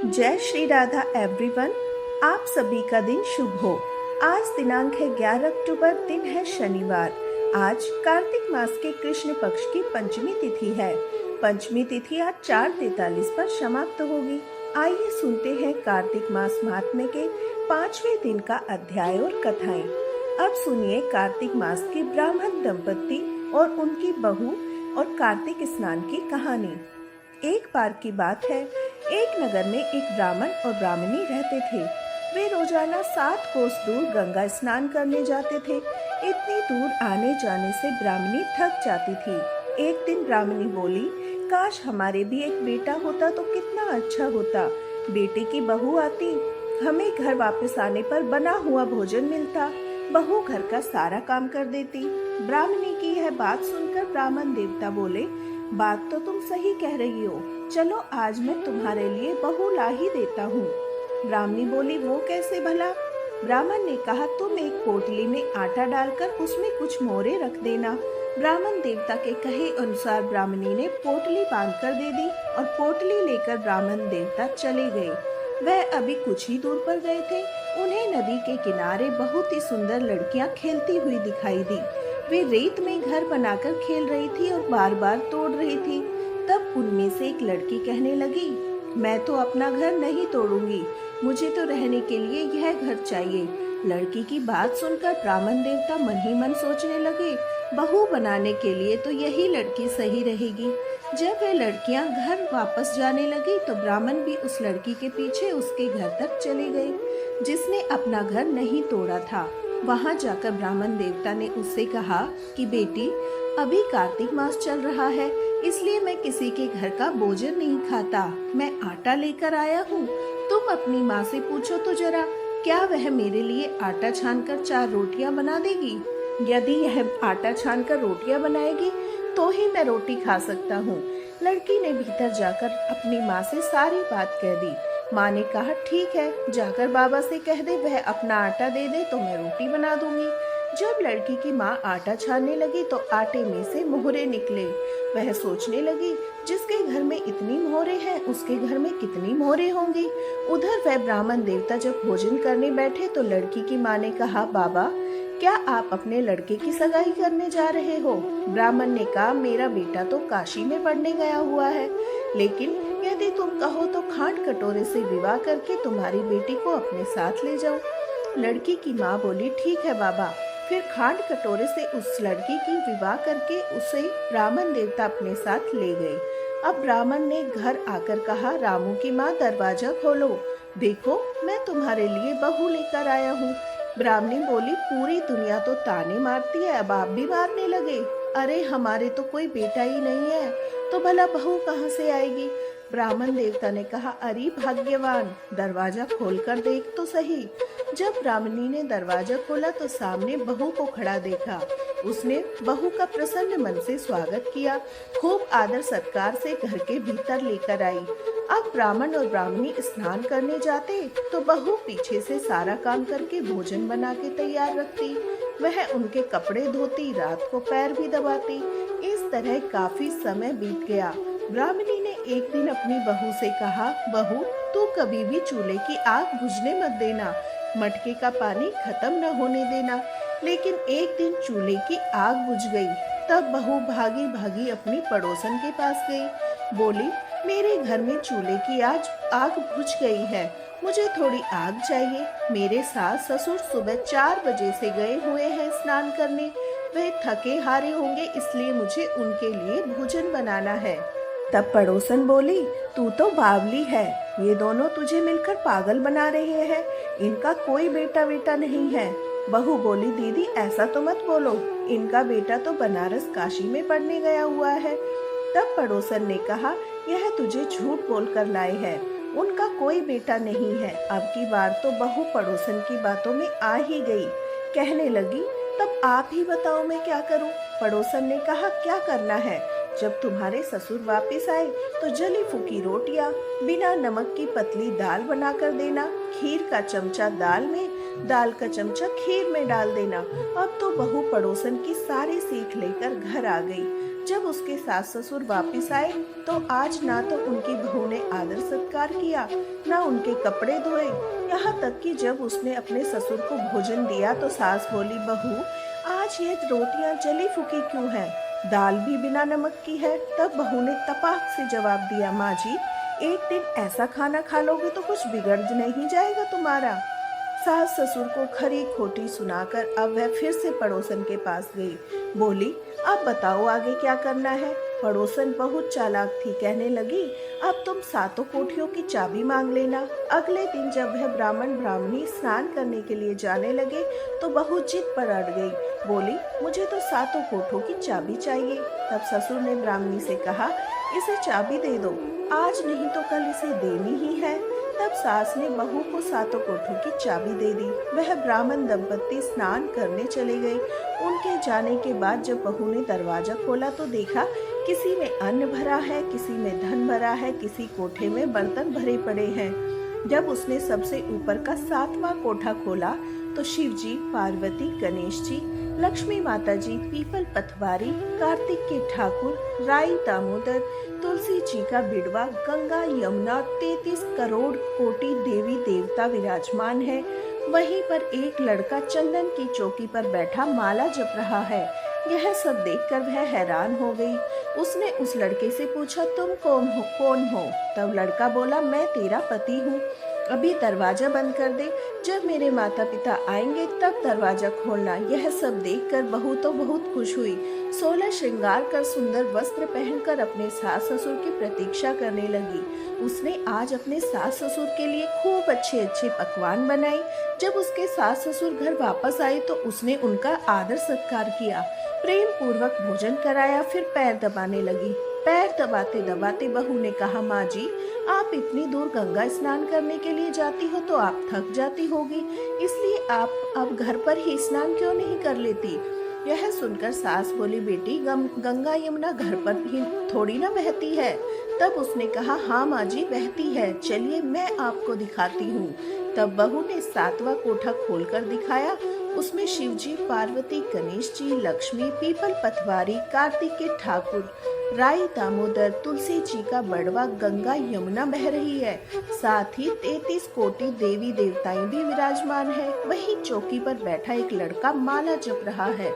जय श्री राधा एवरीवन। आप सभी का दिन शुभ हो। आज दिनांक है 11 अक्टूबर, दिन है शनिवार। आज कार्तिक मास के कृष्ण पक्ष की पंचमी तिथि है। पंचमी तिथि आज 4:43 पर समाप्त होगी। आइए सुनते हैं कार्तिक मास महात्म्य के 5वें दिन का अध्याय और कथाएं। अब सुनिए कार्तिक मास की ब्राह्मण दंपति और उनकी बहू और कार्तिक स्नान की कहानी। एक बार की बात है, एक नगर में एक ब्राह्मण और ब्राह्मणी रहते थे। वे रोजाना 7 कोस दूर गंगा स्नान करने जाते थे। इतनी दूर आने जाने से ब्राह्मणी थक जाती थी। एक दिन ब्राह्मणी बोली, काश हमारे भी एक बेटा होता तो कितना अच्छा होता। बेटे की बहू आती, हमें घर वापस आने पर बना हुआ भोजन मिलता, बहू घर का सारा काम कर देती। ब्राह्मणी की यह बात सुनकर ब्राह्मण देवता बोले, बात तो तुम सही कह रही हो, चलो आज मैं तुम्हारे लिए बहू ला ही देता हूँ। ब्राह्मणी बोली, वो कैसे भला? ब्राह्मण ने कहा, तुम एक पोटली में आटा डालकर उसमें कुछ मोहरे रख देना। ब्राह्मण देवता के कहे अनुसार ब्राह्मणी ने पोटली बांध कर दे दी और पोटली लेकर ब्राह्मण देवता चले गए। वह अभी कुछ ही दूर पर गए थे, उन्हें नदी के किनारे बहुत ही सुंदर लड़कियां खेलती हुई दिखाई दी। वे रेत में घर बनाकर खेल रही थी और बार बार तोड़ रही थी। तब उनमें से एक लड़की कहने लगी, मैं तो अपना घर नहीं तोड़ूंगी, मुझे तो रहने के लिए यह घर चाहिए। लड़की की बात सुनकर ब्राह्मण देवता मन ही मन सोचने लगे, बहू बनाने के लिए तो यही लड़की सही रहेगी। जब वे लड़कियां घर वापस जाने लगी तो ब्राह्मण भी उस लड़की के पीछे उसके घर तक चले गए, जिसने अपना घर नहीं तोड़ा था। वहां जाकर ब्राह्मण देवता ने उससे कहा कि बेटी, अभी कार्तिक मास चल रहा है, इसलिए मैं किसी के घर का भोजन नहीं खाता। मैं आटा लेकर आया हूँ, तुम अपनी माँ से पूछो तो जरा, क्या वह मेरे लिए आटा छानकर 4 रोटियां बना देगी? यदि यह आटा छानकर रोटियां बनाएगी तो ही मैं रोटी खा सकता हूँ। लड़की ने भीतर जाकर अपनी माँ से सारी बात कह दी। माँ ने कहा, ठीक है, जाकर बाबा से कह दे वह अपना आटा दे दे तो मैं रोटी बना दूंगी। जब लड़की की माँ आटा छानने लगी तो आटे में से मोहरे निकले। वह सोचने लगी, जिसके घर में इतनी मोहरे हैं उसके घर में कितनी मोहरे होंगी। उधर वह ब्राह्मण देवता जब भोजन करने बैठे तो लड़की की माँ ने कहा, बाबा, क्या आप अपने लड़के की सगाई करने जा रहे हो? ब्राह्मण ने कहा, मेरा बेटा तो काशी में पढ़ने गया हुआ है, लेकिन यदि तुम कहो तो खांड कटोरे से विवाह करके तुम्हारी बेटी को अपने साथ ले जाओ। लड़की की माँ बोली, ठीक है बाबा। फिर खांड कटोरे से उस लड़की की विवाह करके उसे ब्राह्मण देवता अपने साथ ले गए। अब ब्राह्मण ने घर आकर कहा, रामू की माँ, दरवाजा खोलो, देखो मैं तुम्हारे लिए बहू लेकर आया हूँ। ब्राह्मणी बोली, पूरी दुनिया तो ताने मारती है, अब आप भी मारने लगे? अरे हमारे तो कोई बेटा ही नहीं है, तो भला बहू कहाँ से आएगी? ब्राह्मण देवता ने कहा, अरे भाग्यवान, दरवाजा खोलकर देख तो सही। जब ब्राह्मणी ने दरवाजा खोला तो सामने बहू को खड़ा देखा। उसने बहू का प्रसन्न मन से स्वागत किया, खूब आदर सत्कार से घर के भीतर लेकर आई। अब ब्राह्मण और ब्राह्मणी स्नान करने जाते तो बहू पीछे से सारा काम करके भोजन बना के तैयार रखती। वह उनके कपड़े धोती, रात को पैर भी दबाती। इस तरह काफी समय बीत गया। ब्राह्मणी ने एक दिन अपनी बहू से कहा, बहू, तू कभी भी चूल्हे की आग बुझने मत देना, मटके का पानी खत्म न होने देना। लेकिन एक दिन चूल्हे की आग बुझ गई। तब बहू भागी भागी अपनी पड़ोसन के पास गई। बोली, मेरे घर में चूल्हे की आज आग बुझ गई है, मुझे थोड़ी आग चाहिए। मेरे सास ससुर सुबह 4 बजे से गए हुए हैं स्नान करने, वे थके हारे होंगे, इसलिए मुझे उनके लिए भोजन बनाना है। तब पड़ोसन बोली, तू तो बावली है, ये दोनों तुझे मिलकर पागल बना रहे हैं, इनका कोई बेटा बेटा नहीं है। बहू बोली, दीदी ऐसा तो मत बोलो, इनका बेटा तो बनारस काशी में पढ़ने गया हुआ है। तब पड़ोसन ने कहा, यह तुझे झूठ बोलकर लाए हैं, उनका कोई बेटा नहीं है। अब की बार तो बहू पड़ोसन की बातों में आ ही गई। कहने लगी, तब आप ही बताओ मैं क्या करूं? पड़ोसन ने कहा, क्या करना है? जब तुम्हारे ससुर वापस आए तो जली फूकी रोटियां, बिना नमक की पतली दाल बनाकर देना, खीर का चमचा दाल में, दाल का चमचा खीर में डाल देना। अब तो बहू पड़ोसन की सारी सीख लेकर घर आ गई। जब उसके सास ससुर वापस आए तो आज ना तो उनकी बहू ने आदर सत्कार किया, ना उनके कपड़े धोए। यहाँ तक कि जब उसने अपने ससुर को भोजन दिया तो सास बोली, बहू आज ये रोटियां जली फूकी क्यों हैं? दाल भी बिना नमक की है। तब बहू ने तपाक से जवाब दिया, माँ जी एक दिन ऐसा खाना खा लोगे तो कुछ बिगड़ नहीं जाएगा तुम्हारा। सास ससुर को खरी खोटी सुनाकर अब वह फिर से पड़ोसन के पास गई। बोली, अब बताओ आगे क्या करना है? पड़ोसन बहुत चालाक थी, कहने लगी, अब तुम सातों कोठियों की चाबी मांग लेना। अगले दिन जब वह ब्राह्मण ब्राह्मणी स्नान करने के लिए जाने लगे तो बहू जिद पर अड़ गई। बोली, मुझे तो सातों कोठों की चाबी चाहिए। तब ससुर ने ब्राह्मणी से कहा, इसे चाबी दे दो, आज नहीं तो कल इसे देनी ही है। तब सास ने बहू को सातों कोठों की चाबी दे दी। वह ब्राह्मण दंपत्ति स्नान करने चले गए। उनके जाने के बाद जब बहू ने दरवाजा खोला तो देखा किसी में अन्न भरा है, किसी में धन भरा है, किसी कोठे में बर्तन भरे पड़े हैं। जब उसने सबसे ऊपर का सातवां कोठा खोला तो शिव जी, पार्वती, गणेश जी, लक्ष्मी माता जी, पीपल पथवारी, कार्तिक के ठाकुर, राई दामोदर, तुलसी जी का बिड़वा, गंगा यमुना, 33 करोड़ कोटि देवी देवता विराजमान है। वहीं पर एक लड़का चंदन की चौकी पर बैठा माला जप रहा है। यह सब देखकर वह हैरान हो गई। उसने उस लड़के से पूछा, तुम कौन हो? तब लड़का बोला, मैं तेरा पति हूँ। अभी दरवाजा बंद कर दे, जब मेरे माता पिता आएंगे तब दरवाजा खोलना। यह सब देखकर बहू तो बहुत खुश हुई। 16 श्रृंगार कर सुंदर वस्त्र पहनकर अपने सास ससुर की प्रतीक्षा करने लगी। उसने आज अपने सास ससुर के लिए खूब अच्छे अच्छे पकवान बनाए। जब उसके सास ससुर घर वापस आए तो उसने उनका आदर सत्कार किया, प्रेम पूर्वक भोजन कराया, फिर पैर दबाने लगी। पैर दबाते दबाते बहू ने कहा, माँ जी आप इतनी दूर गंगा स्नान करने के लिए जाती हो तो आप थक जाती होगी, इसलिए आप अब घर पर ही स्नान क्यों नहीं कर लेती? यह सुनकर सास बोली, बेटी गंगा यमुना घर पर ही थोड़ी ना बहती है। तब उसने कहा, हाँ माँ जी बहती है, चलिए मैं आपको दिखाती हूँ। तब बहू ने सातवां कोठा खोलकर दिखाया। उसमें शिव जी, पार्वती, गणेश जी, लक्ष्मी, पीपल पथवारी, कार्तिक के ठाकुर, राई दामोदर, तुलसी जी का बड़वा, गंगा यमुना बह रही है। साथ ही 33 कोटि देवी देवताएं भी विराजमान है। वहीं चौकी पर बैठा एक लड़का माला जप रहा है।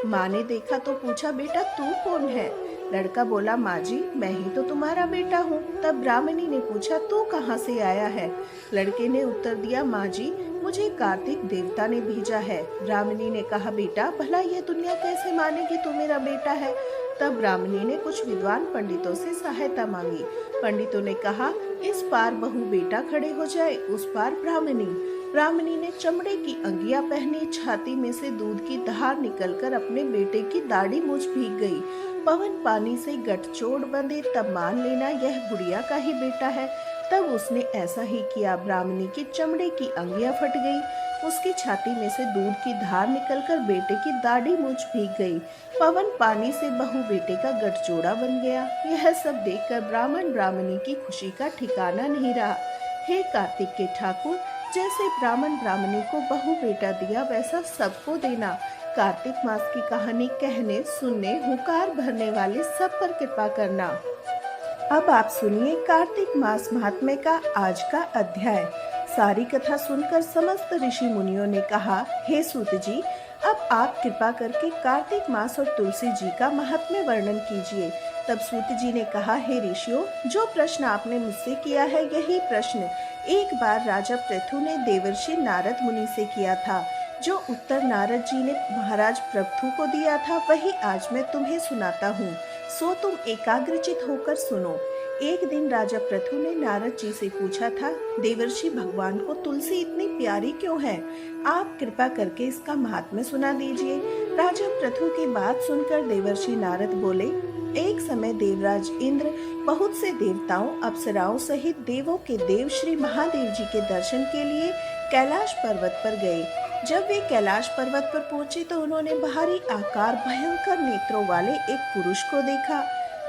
माँ ने देखा तो पूछा, बेटा तू कौन है? लड़का बोला, माँ जी मैं ही तो तुम्हारा बेटा हूँ। तब ब्राह्मणी ने पूछा, तू कहाँ से आया है? लड़के ने उत्तर दिया, माँ जी मुझे कार्तिक देवता ने भेजा है। ब्राह्मणी ने कहा, बेटा भला यह दुनिया कैसे मानेगी तू मेरा बेटा है? तब ब्राह्मणी ने कुछ विद्वान पंडितों से सहायता मांगी। पंडितों ने कहा, इस पार बहू बेटा खड़े हो जाए, उस पार ब्राह्मणी। ब्राह्मणी ने चमड़े की अंगिया पहनी, छाती में से दूध की धार निकलकर अपने बेटे की दाढ़ी मूछ भीग गई। पवन पानी से गठजोड़ बंधे, तब मान लेना यह बुढ़िया का ही बेटा है। तब उसने ऐसा ही किया। ब्राह्मणी की चमड़े की अंगिया फट गई, उसकी छाती में से दूध की धार निकलकर बेटे की दाढ़ी मूछ भीग गई। पवन पानी से बहू बेटे का गठजोड़ा बन गया। यह सब देखकर ब्राह्मण ब्राह्मणी की खुशी का ठिकाना नहीं रहा। हे कार्तिक के ठाकुर, जैसे ब्राह्मण ब्राह्मणी को बहू बेटा दिया वैसा सबको देना। कार्तिक मास की कहानी कहने, सुनने, हुंकार भरने वाले सब पर कृपा करना। अब आप सुनिए कार्तिक मास महात्म्य का आज का अध्याय। सारी कथा सुनकर समस्त ऋषि मुनियों ने कहा, हे सूत जी, अब आप कृपा करके कार्तिक मास और तुलसी जी का महात्म्य वर्णन कीजिए। तब सूत जी ने कहा, हे ऋषियों, जो प्रश्न आपने मुझसे किया है यही प्रश्न एक बार राजा पृथु ने देवर्षि नारद मुनि से किया था। जो उत्तर नारद जी ने महाराज पृथु को दिया था वही आज मैं तुम्हें सुनाता हूँ, सो तुम एकाग्रचित होकर सुनो। एक दिन राजा पृथु ने नारद जी से पूछा था, देवर्षि भगवान को तुलसी इतनी प्यारी क्यों है? आप कृपा करके इसका महात्म्य सुना दीजिए। राजा पृथु की बात सुनकर देवर्षि नारद बोले, एक समय देवराज इंद्र बहुत से देवताओं, अप्सराओं सहित देवों के देव श्री महादेव जी के दर्शन के लिए कैलाश पर्वत पर गए। जब वे कैलाश पर्वत पर पहुंचे तो उन्होंने बाहरी आकार भयंकर नेत्रों वाले एक पुरुष को देखा।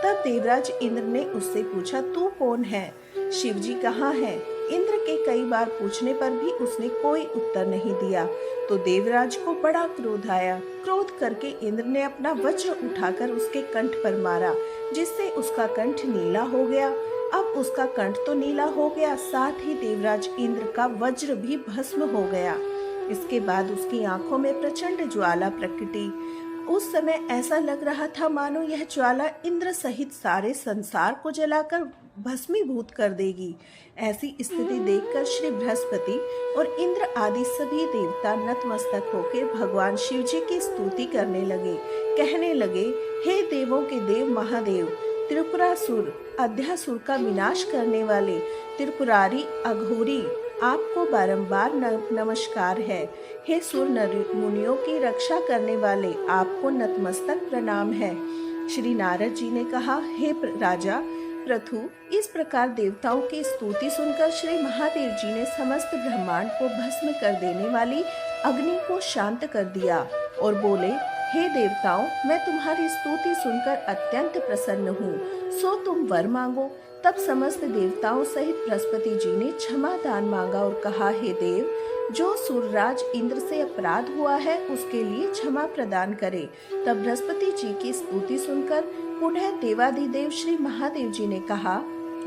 तब देवराज इंद्र ने उससे पूछा, तू कौन है? शिव जी कहाँ है? इंद्र के कई बार पूछने पर भी उसने कोई उत्तर नहीं दिया। तो देवराज को बड़ा क्रोध आया। क्रोध करके इंद्र ने अपना वज्र उठाकर उसके कंठ पर मारा, जिससे उसका कंठ नीला हो गया। अब उसका कंठ तो नीला हो गया, साथ ही देवराज इंद्र का वज्र भी भस्म हो गया। इसके बाद उसकी आंखों में प्रचंड ज्वाला प्रकटी। उस समय ऐसा लग रहा था मानो यह ज्वाला इंद्र सहित सारे संसार को जलाकर भस्मीभूत कर देगी। ऐसी स्थिति देखकर श्री बृहस्पति और इंद्र आदि सभी देवता नतमस्तक होकर भगवान शिव जी की स्तुति करने लगे। कहने लगे, हे देवों के देव महादेव, त्रिपुरासुर अध्यासुर का विनाश करने वाले त्रिपुरारी अघोरी, आपको बारंबार नमस्कार है। हे सुर मुनियों की रक्षा करने वाले, आपको नतमस्तक प्रणाम है। श्री नारद जी ने कहा, हे राजा प्रथु, इस प्रकार देवताओं की स्तुति सुनकर श्री महादेव जी ने समस्त ब्रह्मांड को भस्म कर देने वाली अग्नि को शांत कर दिया और बोले, हे देवताओं, मैं तुम्हारी स्तुति सुनकर अत्यंत प्रसन्न हूँ, सो तुम वर मांगो। तब समस्त देवताओं सहित बृहस्पति जी ने क्षमा दान मांगा और कहा, हे देव, जो सूर्यराज इंद्र से अपराध हुआ है उसके लिए क्षमा प्रदान करे। तब बृहस्पति जी की स्तुति सुनकर पुनः देवाधिदेव श्री महादेव जी ने कहा,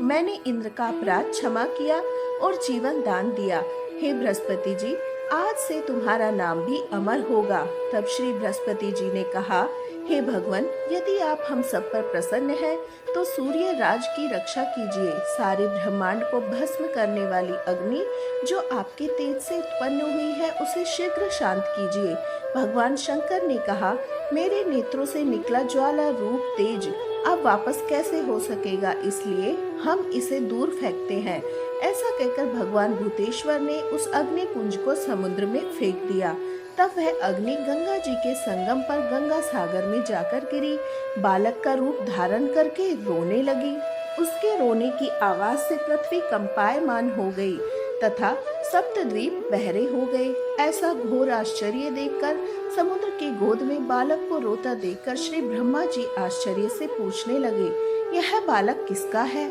मैंने इंद्र का अपराध क्षमा किया और जीवन दान दिया। हे बृहस्पति जी, आज से तुम्हारा नाम भी अमर होगा। तब श्री बृहस्पति जी ने कहा, हे भगवान, यदि आप हम सब पर प्रसन्न हैं, तो सूर्य राज की रक्षा कीजिए। सारे ब्रह्मांड को भस्म करने वाली अग्नि जो आपके तेज से उत्पन्न हुई है, उसे शीघ्र शांत कीजिए। भगवान शंकर ने कहा, मेरे नेत्रों से निकला ज्वाला रूप तेज अब वापस कैसे हो सकेगा, इसलिए हम इसे दूर फेंकते हैं। ऐसा कहकर भगवान भूतेश्वर ने उस अग्नि कुंज को समुद्र में फेंक दिया। तब वह अग्नि गंगा जी के संगम पर गंगा सागर में जाकर गिरी। बालक का रूप धारण करके रोने लगी। उसके रोने की आवाज से पृथ्वी कंपायमान हो गई तथा सप्तद्वीप बहरे हो गए। ऐसा घोर आश्चर्य देखकर समुद्र की गोद में बालक को रोता देखकर श्री ब्रह्मा जी आश्चर्य से पूछने लगे, यह बालक किसका है?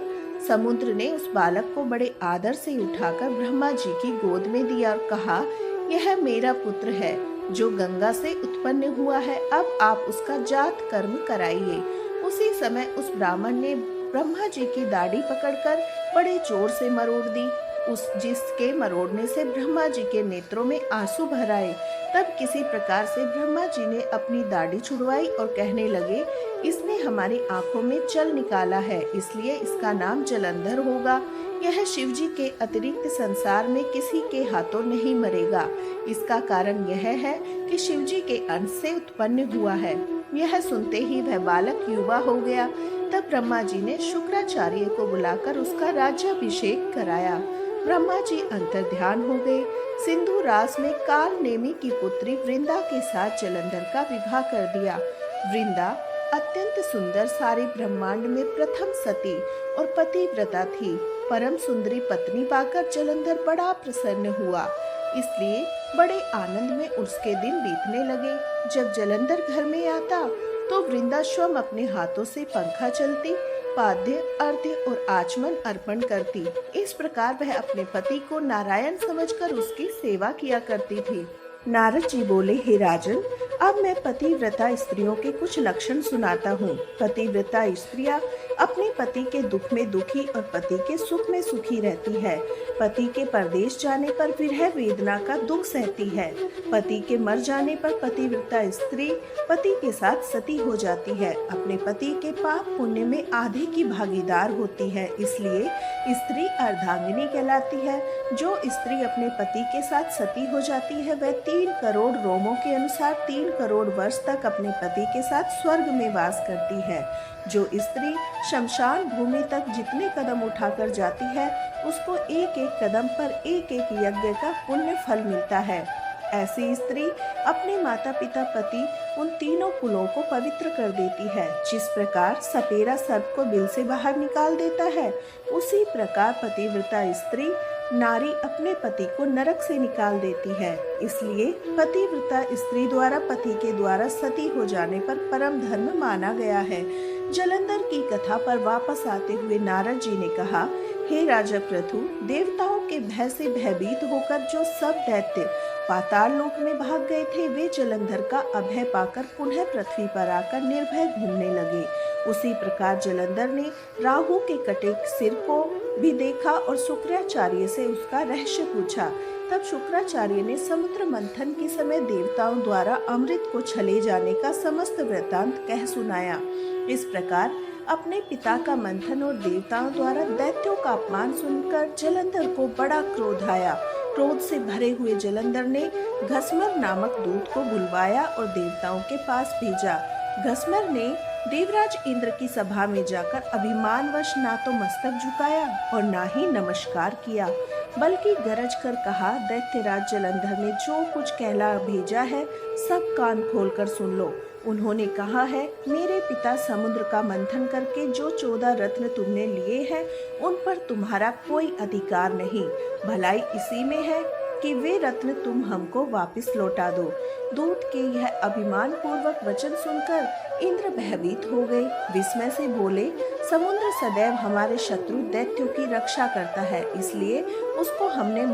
समुद्र ने उस बालक को बड़े आदर से उठाकर ब्रह्मा जी की गोद में दिया और कहा, यह मेरा पुत्र है जो गंगा से उत्पन्न हुआ है। अब आप उसका जात कर्म कराइए। उसी समय उस ब्राह्मण ने ब्रह्मा जी की दाढ़ी पकड़कर बड़े जोर से मरोड़ दी। जिसके मरोड़ने से ब्रह्मा जी के नेत्रों में आंसू भर आए। तब किसी प्रकार से ब्रह्मा जी ने अपनी दाढ़ी छुड़वाई और कहने लगे, इसने हमारी आंखों में जल निकाला है, इसलिए इसका नाम जलंधर होगा। यह शिव जी के अतिरिक्त संसार में किसी के हाथों नहीं मरेगा। इसका कारण यह है कि शिव जी के अंश से उत्पन्न हुआ है। यह सुनते ही वह बालक युवा हो गया। तब ब्रह्मा जी ने शुक्राचार्य को बुलाकर उसका राज्याभिषेक कराया। ब्रह्मा जी अंतर्ध्यान हो गए। सिंधु रास में काल नेमी की पुत्री वृंदा के साथ जलंधर का विवाह कर दिया। वृंदा अत्यंत सुंदर, सारे ब्रह्मांड में प्रथम सती और पतिव्रता थी। परम सुंदरी पत्नी पाकर जलंधर बड़ा प्रसन्न हुआ, इसलिए बड़े आनंद में उसके दिन बीतने लगे। जब जलंधर घर में आता तो वृंदा स्वयं अपने हाथों से पंखा चलती, पाद्य, अर्घ्य और आचमन अर्पण करती। इस प्रकार वह अपने पति को नारायण समझकर उसकी सेवा किया करती थी। नारद जी बोले, हे राजन, अब मैं पतिव्रता स्त्रियों के कुछ लक्षण सुनाता हूँ। पतिव्रता स्त्रियाँ अपने पति के दुख में दुखी और पति के सुख में सुखी रहती है। पति के परदेश जाने पर विरह वेदना का दुख सहती है। पति के मर जाने पर पतिव्रता स्त्री पति के साथ सती हो जाती है। अपने पति के पाप पुण्य में आधे की भागीदार होती है, इसलिए स्त्री अर्धांगिनी कहलाती है। जो स्त्री अपने पति के साथ सती हो जाती है वह 3 करोड़ रोमों के अनुसार 3 करोड़ वर्ष तक अपने पति के साथ स्वर्ग में वास करती है। जो स्त्री शमशान भूमि तक जितने कदम उठाकर जाती है उसको एक एक कदम पर एक एक यज्ञ का पुण्य फल मिलता है। ऐसी स्त्री अपने माता पिता पति उन तीनों कुलों को पवित्र कर देती है। जिस प्रकार सपेरा सर्प को बिल से बाहर निकाल देता है, उसी प्रकार पतिव्रता स्त्री नारी अपने पति को नरक से निकाल देती है। इसलिए पतिव्रता स्त्री द्वारा पति के द्वारा सती हो जाने पर परम धर्म माना गया है। जलंधर की कथा पर वापस आते हुए नारद जी ने कहा, हे राजा पृथु, देवताओं के भय से भयभीत होकर जो सब दैत्य पाताल लोक में भाग गए थे, वे जलंधर का अभय पाकर पुनः पृथ्वी पर आकर निर्भय घूमने लगे। उसी प्रकार जलंधर ने राहु के कटे सिर को भी देखा और शुक्राचार्य से उसका रहस्य पूछा। तब शुक्राचार्य ने समुद्र मंथन के समय देवताओं द्वारा अमृत को छले जाने का समस्त वृत्तांत कह सुनाया। इस प्रकार अपने पिता का मंथन और देवताओं द्वारा दैत्यों का अपमान सुनकर जलंधर को बड़ा क्रोध आया। क्रोध से भरे हुए जलंधर ने घसमर नामक दूत को बुलवाया और देवताओं के पास भेजा। घसमर ने देवराज इंद्र की सभा में जाकर अभिमानवश ना तो मस्तक झुकाया और ना ही नमस्कार किया, बल्कि गरज कर कहा, दैत्यराज जलंधर ने जो कुछ कहला भेजा है सब कान खोलकर सुन लो। उन्होंने कहा है, मेरे पिता समुद्र का मंथन करके जो 14 रत्न तुमने लिए हैं उन पर तुम्हारा कोई अधिकार नहीं। भलाई इसी में है कि वे रत्न तुम हमको वापस लौटा दो। दूत के यह अभिमान पूर्वक वचन सुनकर इंद्र भयभीत हो गए। विस्मय से बोले, समुद्र सदैव हमारे शत्रु दैत्यों की रक्षा करता है, इसलिए उसको हमने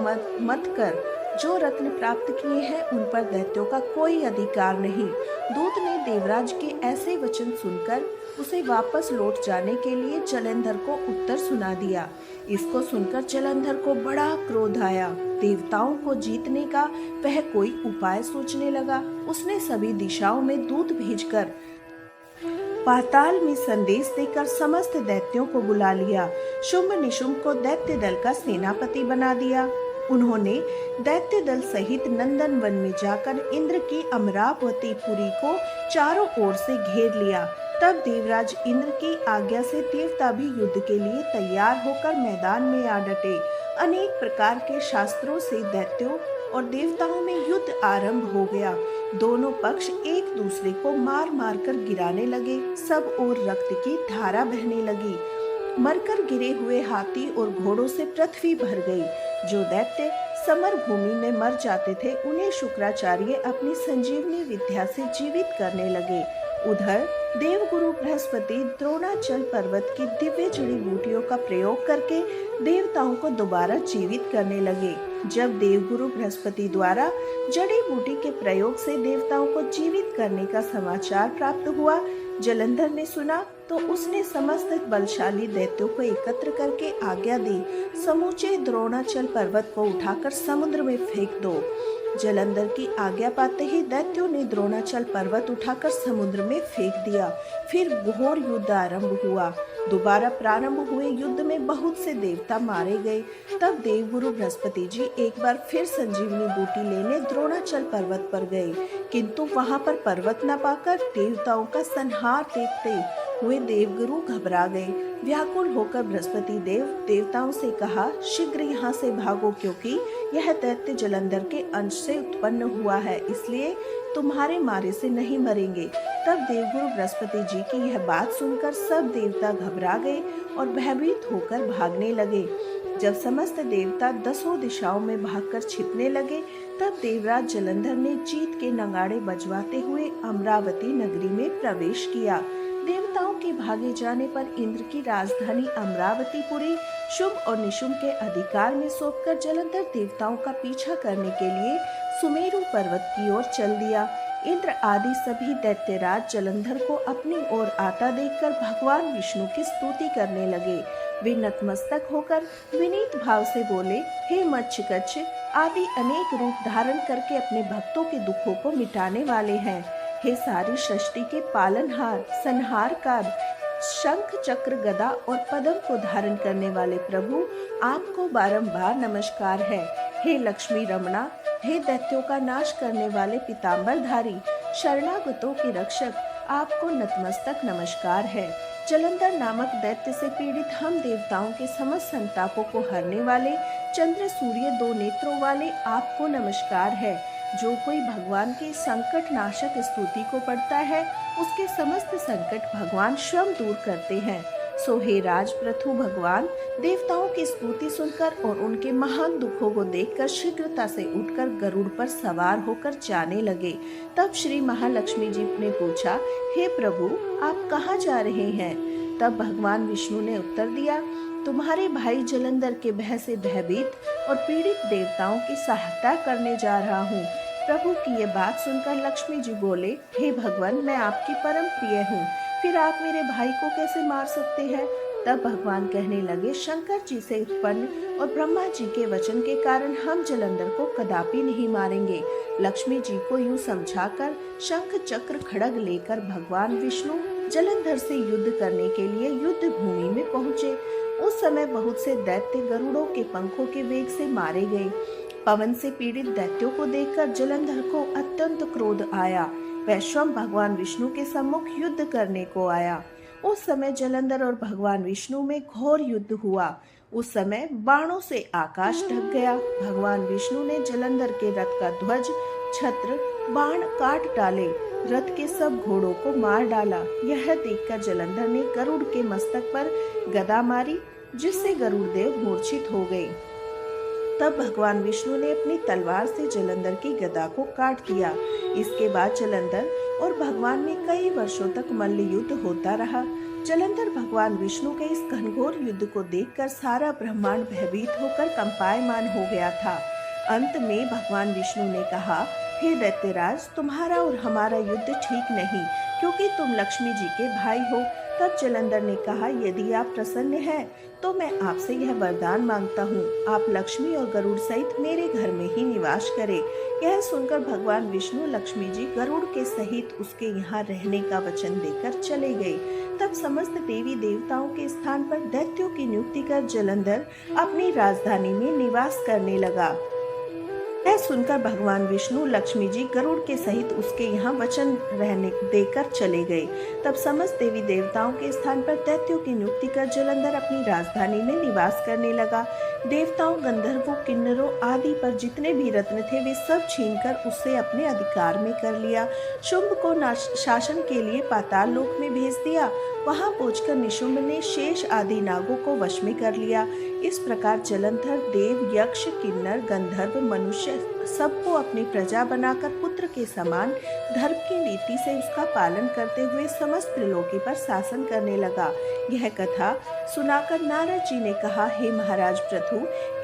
मत कर जो रत्न प्राप्त किए हैं उन पर दैत्यों का कोई अधिकार नहीं। दूत ने देवराज के ऐसे वचन सुनकर उसे वापस लौट जाने के लिए जलंधर को उत्तर सुना दिया। इसको सुनकर जलंधर को बड़ा क्रोध आया। देवताओं को जीतने का वह कोई उपाय सोचने लगा। उसने सभी दिशाओं में दूत भेजकर पाताल में संदेश देकर समस्त दैत्यों को बुला लिया। शुंभ निशुंभ को दैत्य दल का सेनापति बना दिया। उन्होंने दैत्य दल सहित नंदन वन में जाकर इंद्र की अमरावती पुरी को चारों ओर से घेर लिया। तब देवराज इंद्र की आज्ञा से देवता भी युद्ध के लिए तैयार होकर मैदान में आ डटे। अनेक प्रकार के शास्त्रों से दैत्यों और देवताओं में युद्ध आरंभ हो गया। दोनों पक्ष एक दूसरे को मार मार कर गिराने लगे। सब ओर रक्त की धारा बहने लगी। मरकर गिरे हुए हाथी और घोड़ों से पृथ्वी भर गई। जो दैत्य समर भूमि में मर जाते थे उन्हें शुक्राचार्य अपनी संजीवनी विद्या से जीवित करने लगे। उधर देवगुरु बृहस्पति द्रोणाचल पर्वत की दिव्य जड़ी बूटियों का प्रयोग करके देवताओं को दोबारा जीवित करने लगे। जब देवगुरु बृहस्पति द्वारा जड़ी बूटी के प्रयोग से देवताओं को जीवित करने का समाचार प्राप्त हुआ, जलंधर ने सुना तो उसने समस्त बलशाली दैत्यों को एकत्र करके आज्ञा दी, समूचे द्रोणाचल पर्वत को उठाकर समुद्र में फेंक दो। जलंधर की आज्ञा पाते ही दैत्यों ने द्रोणाचल पर्वत उठाकर समुद्र में फेंक दिया। फिर घोर युद्ध आरंभ हुआ। दोबारा प्रारंभ हुए युद्ध में बहुत से देवता मारे गए। तब देवगुरु बृहस्पति जी एक बार फिर संजीवनी बूटी लेने द्रोणाचल पर्वत पर गए, किंतु वहां पर पर्वत न पाकर देवताओं का संहार देखते हुए देवगुरु घबरा गए। व्याकुल होकर बृहस्पति देव देवताओं से कहा, शीघ्र यहाँ से भागो, क्योंकि यह दैत्य जलंधर के अंश से उत्पन्न हुआ है, इसलिए तुम्हारे मारे से नहीं मरेंगे। तब देवगुरु बृहस्पति जी की यह बात सुनकर सब देवता घबरा गए और भयभीत होकर भागने लगे। जब समस्त देवता 10 दिशाओं में भागकर छिपने लगे, तब देवराज जलंधर ने जीत के नगाड़े बजवाते हुए अमरावती नगरी में प्रवेश किया। देवताओं के भागे जाने पर इंद्र की राजधानी अमरावतीपुरी शुंभ और निशुंभ के अधिकार में सौंपकर जलंधर देवताओं का पीछा करने के लिए सुमेरु पर्वत की ओर चल दिया। इंद्र आदि सभी दैत्यराज जलंधर को अपनी ओर आता देखकर भगवान विष्णु की स्तुति करने लगे। वे नतमस्तक होकर विनीत भाव से बोले, हे मत्स्यकच्छ आदि अनेक रूप धारण करके अपने भक्तों के दुखों को मिटाने वाले हैं। हे सारी सृष्टि के पालनहार, संहारकार, शंख चक्र गदा और पद्म को धारण करने वाले प्रभु, आपको बारंबार नमस्कार है। हे लक्ष्मी रमणा, हे दैत्यों का नाश करने वाले पीतांबरधारी, शरणागतों के रक्षक, आपको नतमस्तक नमस्कार है। जलंधर नामक दैत्य से पीड़ित हम देवताओं के समस्त संतापों को हरने वाले चंद्र सूर्य 2 नेत्रों वाले, आपको नमस्कार है। जो कोई भगवान की संकट नाशक स्तुति को पढ़ता है, उसके समस्त संकट भगवान स्वयं दूर करते हैं। सो हे राज पृथु भगवान, देवताओं की स्तुति सुनकर और उनके महान दुखों को देखकर शीघ्रता से उठकर गरुड़ पर सवार होकर जाने लगे। तब श्री महालक्ष्मी जी ने पूछा, हे प्रभु, आप कहाँ जा रहे हैं? तब भगवान विष्णु ने उत्तर दिया, तुम्हारे भाई जलंधर के भय से भयभीत और पीड़ित देवताओं की सहायता करने जा रहा हूँ। प्रभु की ये बात सुनकर लक्ष्मी जी बोले, हे भगवान, मैं आपकी परम प्रिय हूँ, फिर आप मेरे भाई को कैसे मार सकते हैं? तब भगवान कहने लगे, शंकर जी से उत्पन्न और ब्रह्मा जी के वचन के कारण हम जलंधर को कदापि नहीं मारेंगे। लक्ष्मी जी को यूं समझाकर शंख चक्र खड़ग लेकर भगवान विष्णु जलंधर से युद्ध करने के लिए युद्ध भूमि में पहुंचे। उस समय बहुत से दैत्य गरुड़ों के पंखों के वेग से मारे गए। पवन से पीड़ित दैत्यों को देखकर जलंधर को अत्यंत क्रोध आया। वह स्वयं भगवान विष्णु के सम्मुख युद्ध करने को आया। उस समय जलंधर और भगवान विष्णु में घोर युद्ध हुआ। उस समय बाणों से आकाश ढक गया। भगवान विष्णु ने जलंधर के रथ का ध्वज, छत्र, बाण काट डाले, रथ के सब घोड़ों को मार डाला। यह देखकर जलंधर ने गरुड़ के मस्तक पर गदा मारी, जिससे गरुड़ देव मूर्छित हो गए। तब भगवान विष्णु ने अपनी तलवार से जलंधर की गदा को काट दिया। इसके बाद जलंधर और भगवान में कई वर्षों तक मल्ल युद्ध होता रहा। जलंधर भगवान विष्णु के इस घनघोर युद्ध को देखकर सारा ब्रह्मांड भयभीत होकर कंपायमान हो गया था। अंत में भगवान विष्णु ने कहा, हे दैत्यराज, तुम्हारा और हमारा युद्ध ठीक नहीं, क्योंकि तुम लक्ष्मी जी के भाई हो। तब जलंधर ने कहा, यदि आप प्रसन्न हैं तो मैं आपसे यह वरदान मांगता हूँ, आप लक्ष्मी और गरुड़ सहित मेरे घर में ही निवास करें। यह सुनकर भगवान विष्णु लक्ष्मी जी गरुड़ के सहित उसके यहाँ रहने का वचन देकर चले गए। तब समस्त देवी देवताओं के स्थान पर दैत्यों की नियुक्ति कर जलंधर अपनी राजधानी में निवास करने लगा। यह सुनकर भगवान विष्णु लक्ष्मी जी गरुड़ के सहित उसके यहाँ वचन रहने देकर चले गए। तब समस्त देवी देवताओं के स्थान पर दैत्यों की नियुक्ति कर जलंधर अपनी राजधानी में निवास करने लगा। देवताओं, गंधर्वों, किन्नरों आदि पर जितने भी रत्न थे वे सब छीनकर उससे अपने अधिकार में कर लिया। शुंभ को शासन के लिए पाताल लोक में भेज दिया। वहां पहुंचकर निशुंभ ने शेष आदि नागों को वश में कर लिया। इस प्रकार जलंधर देव, यक्ष, किन्नर, गंधर्व, मनुष्य सबको अपनी प्रजा बनाकर पुत्र के समान धर्म की रीति से उसका पालन करते हुए समस्त त्रिलोकी पर शासन करने लगा। यह कथा सुनाकर नारद जी ने कहा, हे महाराज प्रथु,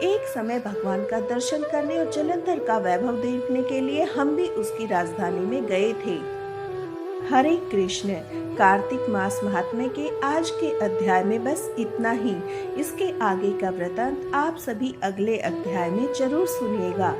एक समय भगवान का दर्शन करने और जलंधर का वैभव देखने के लिए हम भी उसकी राजधानी में गए थे। हरे कृष्ण। कार्तिक मास महात्म्य के आज के अध्याय में बस इतना ही। इसके आगे का वृतांत आप सभी अगले अध्याय में जरूर सुनिएगा।